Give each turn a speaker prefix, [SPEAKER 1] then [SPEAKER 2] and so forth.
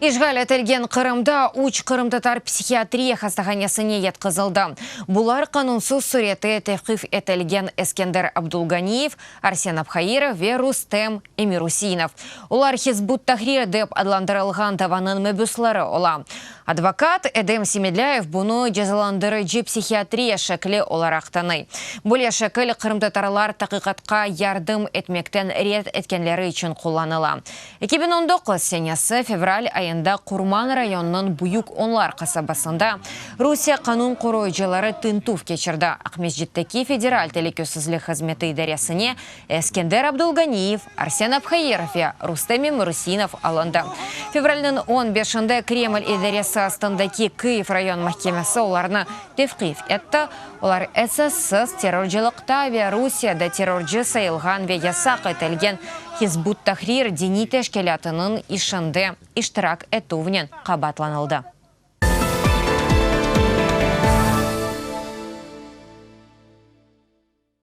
[SPEAKER 1] Ишғал әтелген Қырымда уч Қырымтатар психиатрия хастаханесіне еткізілді. Бұлар қанунсыз суреті тәқif әтелген Эскендер Абдулганиев, Арсен Абхаиров ве Рустем Эмирусинов. Олар Хизбут Тахрир деп адландырылған таванын мүбіслары ола. Адвокат Эдем Семедляев бұны жазаландырыжы психиатрия шәкілі оларақтаны. Бұле шәкіл Қырымтатарлар тақиқатқа ярдым етмектен рет еткенлері үшін қоланыла. 2019 сенесі февраль айында Курман районының Буюк онлар қасабасында Русия қанун қоройжылары тынтув кечірді. Ақмесжеттеки федераль телекөсізлік қызметі идаресіне Эскендер Абдулганиев, Арсен Абхаиров ве Рустем Эмирусинов алынды. Февральның 15-інде Кремль идаресі астындаки Киев район махкемесі оларны тевқиф етті. Олар ССС терроржылықта ве Русияда терроржы сайылған ве ясақ етілген Хизбут Тахрир дини тәшкелатының ішінде иштирак етуінен қабатланылды.